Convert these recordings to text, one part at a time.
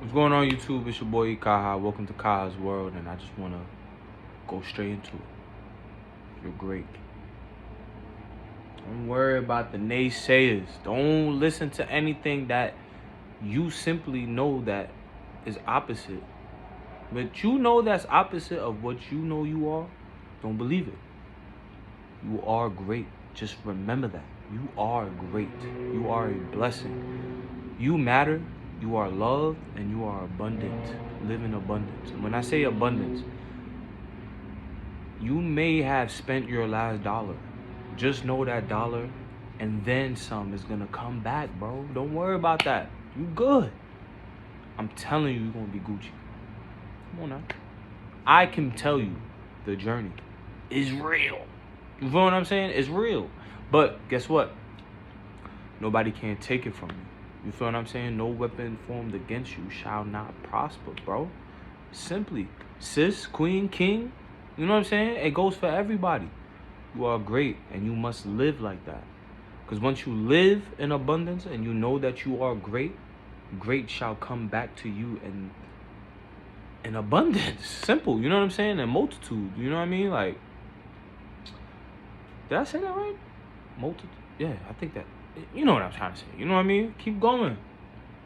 What's going on, YouTube? It's your boy Kaha. Welcome to Kaha's World, and I just want to go straight into it. You're great. Don't worry about the naysayers. Don't listen to anything that you simply know that is opposite. But you know that's opposite of what you know you are. Don't believe it. You are great. Just remember that. You are great. You are a blessing. You matter. You are loved and you are abundant. Live in abundance. And when I say abundance, you may have spent your last dollar. Just know that dollar and then some is gonna come back, bro. Don't worry about that. You good. I'm telling you, you're gonna be Gucci. Come on now. I can tell you the journey is real. You feel what I'm saying? It's real. But guess what? Nobody can take it from you. You feel what I'm saying? No weapon formed against you shall not prosper, bro. Simply. Sis, queen, king. You know what I'm saying? It goes for everybody. You are great and you must live like that. Because once you live in abundance and you know that you are great, great shall come back to you in abundance. Simple. You know what I'm saying? In multitude. You know what I mean? Like, did I say that right? Multitude? Yeah, I think that. You know what I'm trying to say. You know what I mean? Keep going.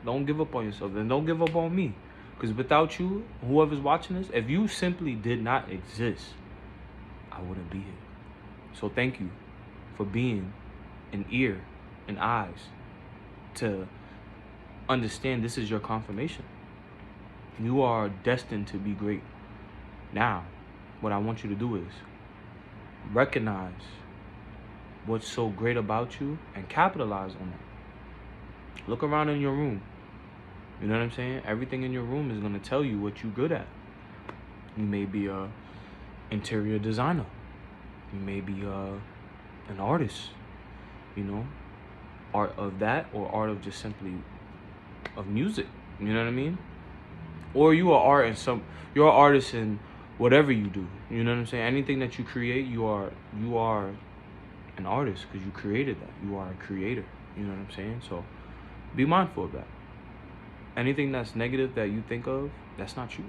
Don't give up on yourself. And don't give up on me. Because without you, whoever's watching this, if you simply did not exist, I wouldn't be here. So thank you for being an ear and eyes to understand this is your confirmation. You are destined to be great. Now, what I want you to do is recognize what's so great about you and capitalize on that. Look around in your room. You know what I'm saying? Everything in your room is going to tell you what you're good at. You may be a interior designer. You may be an artist, you know, art of that or art of just simply of music. You know what I mean? Or you are you're an artist in whatever you do. You know what I'm saying? Anything that you create, you are an artist because you created that. You are a creator. You know what I'm saying? So be mindful of that. Anything that's negative that you think of, that's not you.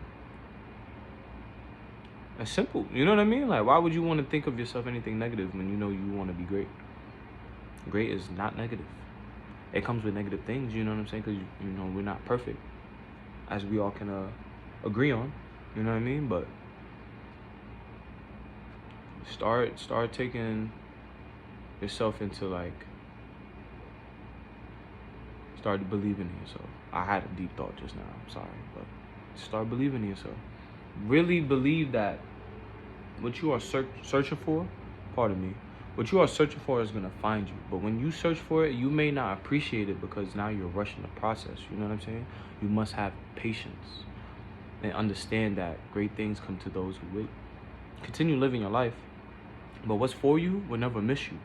It's simple. You know what I mean? Like, why would you want to think of yourself anything negative when you know you want to be great? Great is not negative. It comes with negative things, you know what I'm saying? Because, you know, we're not perfect, as we all can agree on. You know what I mean? But start taking yourself into, like, start believing in yourself. I had a deep thought just now. I'm sorry. But start believing in yourself. Really believe that what you are searching for, pardon me, what you are searching for is going to find you. But when you search for it, you may not appreciate it because now you're rushing the process. You know what I'm saying? You must have patience and understand that great things come to those who wait. Continue living your life, but what's for you will never miss you.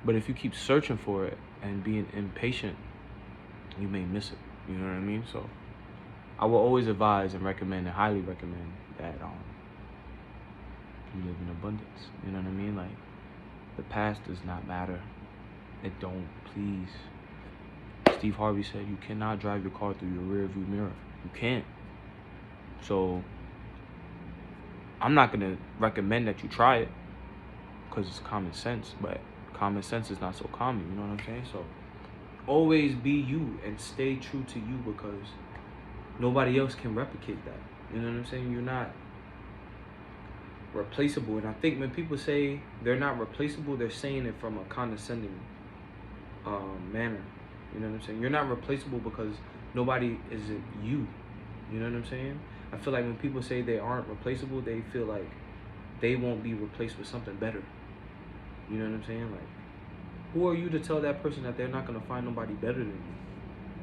But if you keep searching for it and being impatient, you may miss it. You know what I mean? So I will always advise and recommend and highly recommend that you live in abundance. You know what I mean? Like, the past does not matter. It don't, please. Steve Harvey said you cannot drive your car through your rear view mirror. You can't. So I'm not gonna recommend that you try it because it's common sense, but common sense is not so common. You know what I'm saying? So always be you and stay true to you because nobody else can replicate that. You know what I'm saying? You're not replaceable. And I think when people say they're not replaceable, they're saying it from a condescending manner. You know what I'm saying? You're not replaceable because nobody isn't you. You know what I'm saying? I feel like when people say they aren't replaceable, they feel like they won't be replaced with something better. You know what I'm saying? Like, who are you to tell that person that they're not going to find nobody better than you?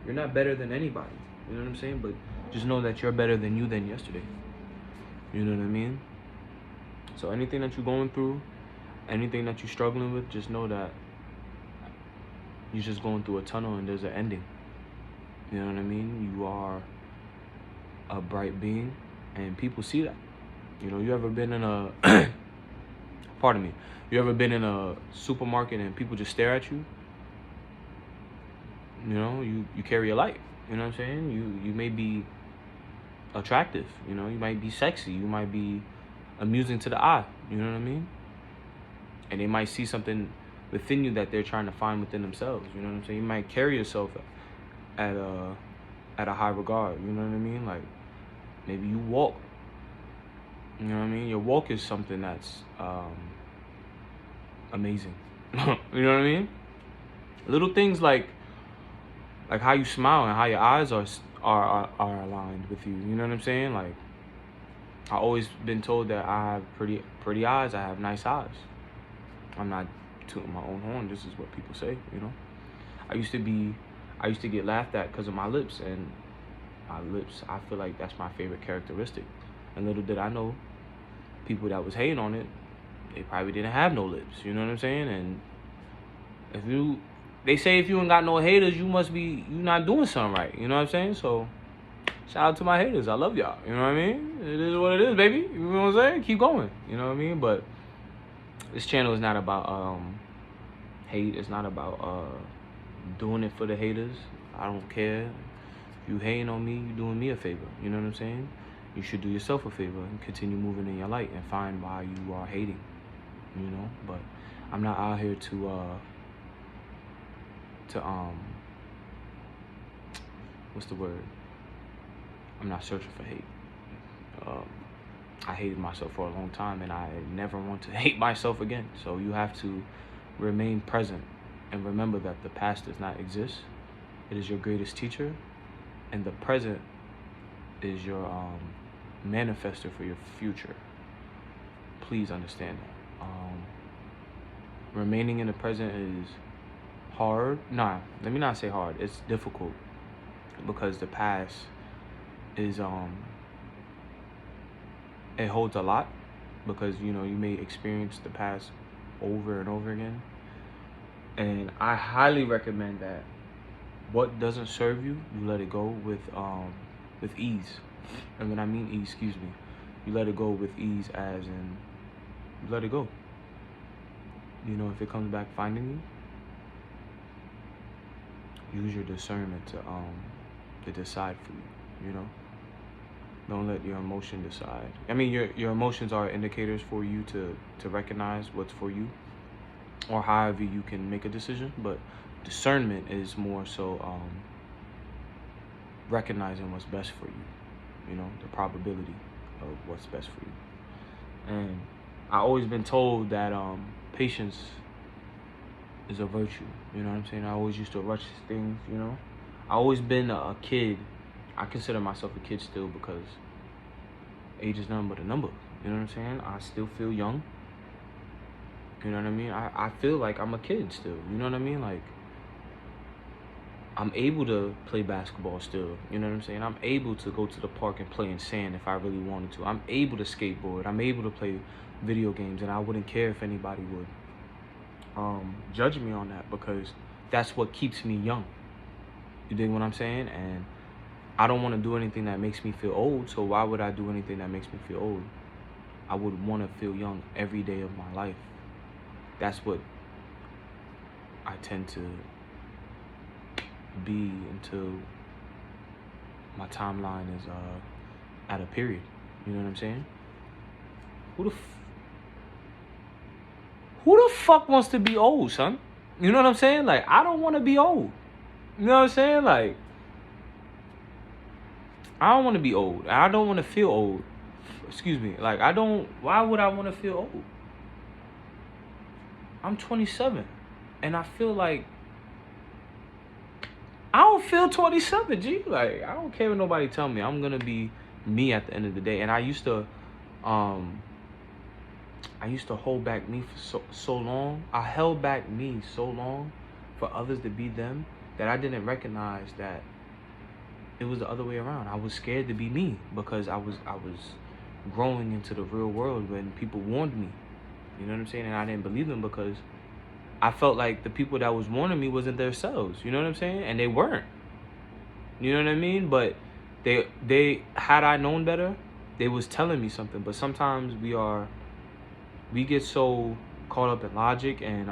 You're not better than anybody. You know what I'm saying? But just know that you're better than you than yesterday. You know what I mean? So anything that you're going through, anything that you're struggling with, just know that you're just going through a tunnel and there's an ending. You know what I mean? You are a bright being and people see that. You know, you ever been in a pardon me, you ever been in a supermarket and people just stare at you? You know, you carry a light. You know what I'm saying? You may be attractive, you know, you might be sexy, you might be amusing to the eye, you know what I mean? And they might see something within you that they're trying to find within themselves, you know what I'm saying? You might carry yourself at a high regard, you know what I mean? Like maybe you walk, you know what I mean? Your walk is something that's amazing. You know what I mean? Little things like how you smile and how your eyes are aligned with you. You know what I'm saying? Like I always been told that I have pretty eyes. I have nice eyes. I'm not tooting my own horn. This is what people say. You know. I used to get laughed at because of my lips, and my lips, I feel like that's my favorite characteristic. And little did I know, people that was hating on it, they probably didn't have no lips. You know what I'm saying? And they say if you ain't got no haters, you not doing something right. You know what I'm saying? So shout out to my haters. I love y'all. You know what I mean? It is what it is, baby. You know what I'm saying? Keep going. You know what I mean? But this channel is not about hate. It's not about doing it for the haters. I don't care. If you hating on me, you doing me a favor. You know what I'm saying? You should do yourself a favor and continue moving in your light and find why you are hating. You know? But I'm not out here to what's the word? I'm not searching for hate. I hated myself for a long time, and I never want to hate myself again. So you have to remain present and remember that the past does not exist. It is your greatest teacher, and the present is your manifester for your future. Please understand that. Remaining in the present is hard. Nah, let me not say hard. It's difficult because the past is it holds a lot, because you know you may experience the past over and over again, and I highly recommend that what doesn't serve you, you let it go with ease. And when I mean ease, excuse me, you let it go with ease, as in you let it go. You know, if it comes back finding you, use your discernment to decide for you. You know, don't let your emotion decide. I mean, your emotions are indicators for you to recognize what's for you, or however you can make a decision. But discernment is more so recognizing what's best for you. You know, the probability of what's best for you. And I always been told that patience is a virtue. You know what I'm saying? I always used to rush things. You know, I always been a kid. I consider myself a kid still, because age is nothing but a number. You know what I'm saying? I still feel young. You know what I mean? I feel like I'm a kid still. You know what I mean? Like, I'm able to play basketball still. You know what I'm saying? I'm able to go to the park and play in sand if I really wanted to. I'm able to skateboard. I'm able to play video games, and I wouldn't care if anybody would judge me on that, because that's what keeps me young. You dig what I'm saying? And I don't want to do anything that makes me feel old, so why would I do anything that makes me feel old? I would want to feel young every day of my life. That's what I tend to be until my timeline is at a period. You know what I'm saying? Who the fuck wants to be old, son? You know what I'm saying? Like, I don't want to be old. You know what I'm saying? Like, I don't want to be old. I don't want to feel old. Excuse me. Like, why would I want to feel old? I'm 27, and I feel like I don't feel 27, G. Like, I don't care what nobody tell me. I'm gonna be me at the end of the day. And I used to hold back me for so long. I held back me so long for others to be them, that I didn't recognize that it was the other way around. I was scared to be me, because I was growing into the real world when people warned me. You know what I'm saying? And I didn't believe them, because I felt like the people that was warning me wasn't themselves. You know what I'm saying? And they weren't. You know what I mean? But they had I known better, they was telling me something. But sometimes we get so caught up in logic, and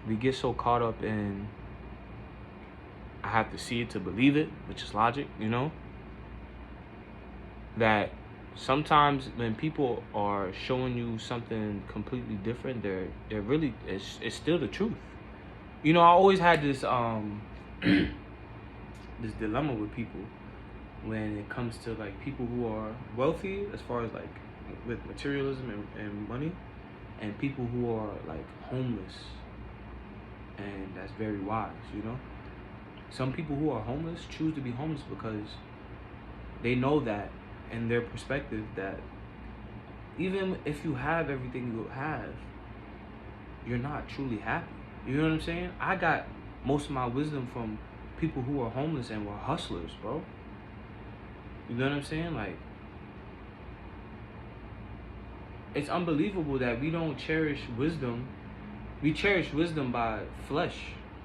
we get so caught up in I have to see it to believe it, which is logic, you know? That sometimes when people are showing you something completely different, they're really it's still the truth. You know, I always had this this dilemma with people when it comes to like people who are wealthy as far as like with materialism and money, and people who are like homeless, and that's very wise, you know. Some people who are homeless choose to be homeless because they know that in their perspective that even if you have everything you have, you're not truly happy. You know what I'm saying? I got most of my wisdom from people who were homeless and were hustlers, bro. You know what I'm saying? Like, it's unbelievable that we don't cherish wisdom. We cherish wisdom by flesh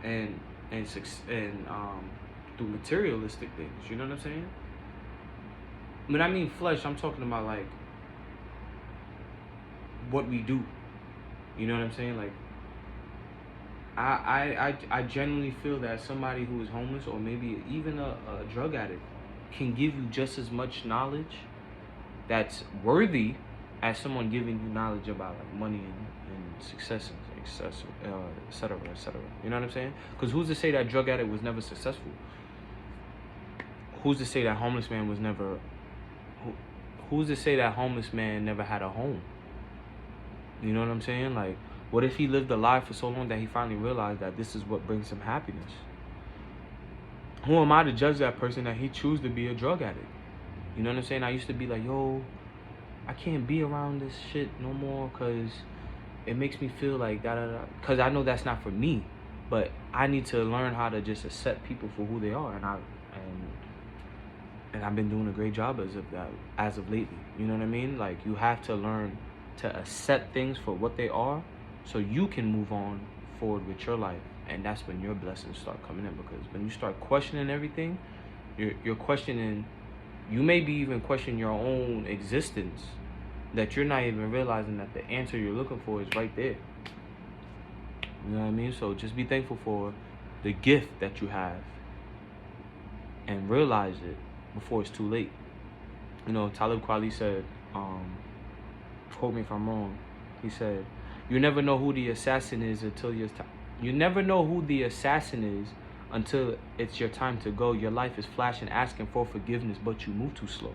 and through materialistic things. You know what I'm saying? When I mean flesh, I'm talking about like what we do. You know what I'm saying? Like, I genuinely feel that somebody who is homeless or maybe even a drug addict can give you just as much knowledge that's worthy as someone giving you knowledge about like money and success and et cetera, et cetera. You know what I'm saying? Because who's to say that drug addict was never successful? Who's to say that homeless man was never... Who's to say that homeless man never had a home? You know what I'm saying? Like, what if he lived a life for so long that he finally realized that this is what brings him happiness? Who am I to judge that person that he choose to be a drug addict? You know what I'm saying? I used to be like, yo, I can't be around this shit no more because it makes me feel like da-da-da. Because I know that's not for me. But I need to learn how to just accept people for who they are. And I've been doing a great job as of lately. You know what I mean? Like, you have to learn to accept things for what they are so you can move on forward with your life. And that's when your blessings start coming in. Because when you start questioning everything, you're questioning... You may be even questioning your own existence, that you're not even realizing that the answer you're looking for is right there. You know what I mean? So just be thankful for the gift that you have and realize it before it's too late. You know, Talib Kweli said, quote me if I'm wrong, he said, you never know who the assassin is until you never know who the assassin is until it's your time to go. Your life is flashing, asking for forgiveness, but you move too slow.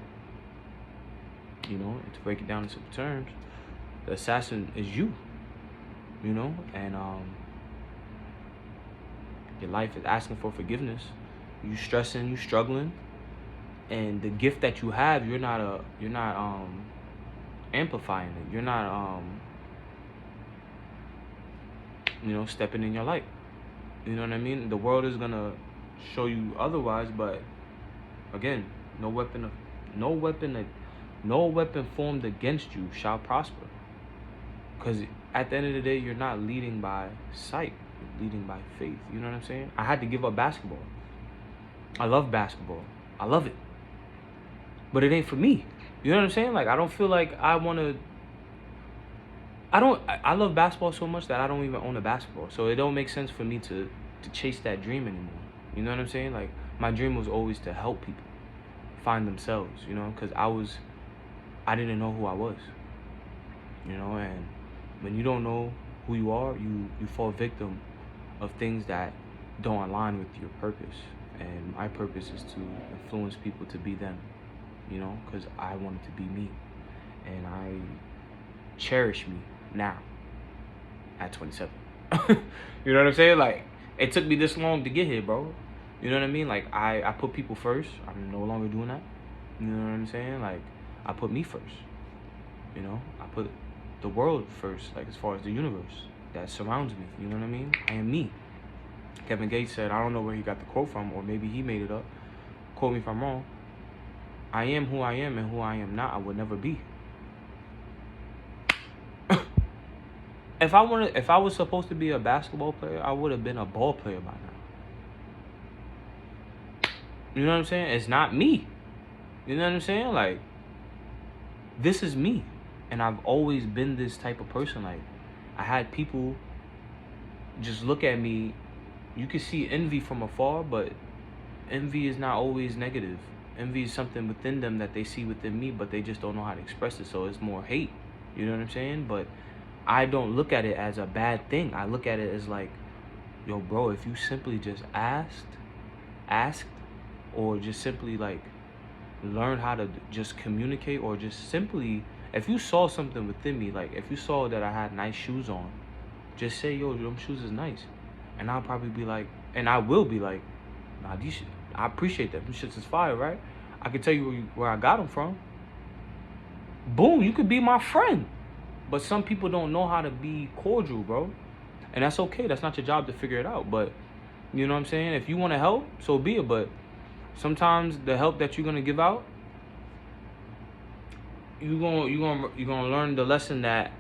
You know, and to break it down in simple terms, the assassin is you. You know, and your life is asking for forgiveness. You stressing, you struggling, and the gift that you have, you're not amplifying it. You're not stepping in your light. You know what I mean? The world is gonna show you otherwise, but again, no weapon formed against you shall prosper. Because at the end of the day, you're not leading by sight, you're leading by faith. You know what I'm saying? I had to give up basketball. I love basketball. I love it. But it ain't for me. You know what I'm saying? Like, I don't feel like I love basketball so much that I don't even own a basketball. So it don't make sense for me to chase that dream anymore. You know what I'm saying? Like, my dream was always to help people find themselves, you know, because I didn't know who I was. You know, and when you don't know who you are, you fall victim of things that don't align with your purpose. And my purpose is to influence people to be them, you know, because I wanted to be me. And I cherish me now at 27. You know what I'm saying? Like, it took me this long to get here, bro. You know what I mean? Like, I put people first. I'm no longer doing that. You know what I'm saying? Like, I put me first. You know, I put the world first, like, as far as the universe that surrounds me. You know what I mean? I am me. Kevin Gates said, I don't know where he got the quote from, or maybe he made it up. Quote me if I'm wrong. I am who I am, and who I am not, I would never be. If I was supposed to be a basketball player, I would have been a ball player by now. You know what I'm saying? It's not me. You know what I'm saying? Like, this is me. And I've always been this type of person. Like, I had people just look at me. You can see envy from afar, but envy is not always negative. Envy is something within them that they see within me, but they just don't know how to express it. So it's more hate. You know what I'm saying? But I don't look at it as a bad thing. I look at it as like, yo, bro, if you simply just asked, or just simply like learn how to just communicate, or just simply, if you saw something within me, like if you saw that I had nice shoes on, just say, yo, them shoes is nice. And I'll probably be like, and I will be like, nah, I appreciate that. Them shits is fire, right? I can tell you where I got them from. Boom, you could be my friend. But some people don't know how to be cordial, bro. And that's okay. That's not your job to figure it out. But you know what I'm saying? If you want to help, so be it. But sometimes the help that you're gonna give out, you're gonna learn the lesson that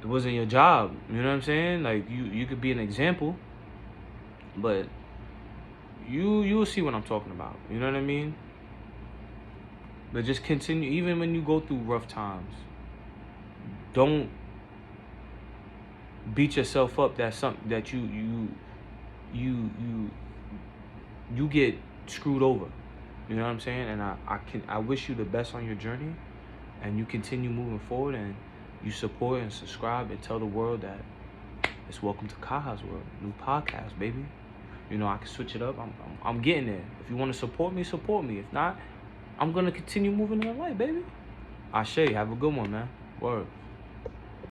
it wasn't your job. You know what I'm saying? Like you could be an example, but you'll see what I'm talking about. You know what I mean? But just continue, even when you go through rough times. Don't beat yourself up. That's something that you get screwed over. You know what I'm saying? And I wish you the best on your journey, and you continue moving forward, and you support and subscribe and tell the world that it's Welcome to Kaha's World, new podcast, baby. You know, I can switch it up. I'm getting there. If you want to support me, support me. If not, I'm gonna continue moving in life, baby. Ashe, have a good one, man. Word.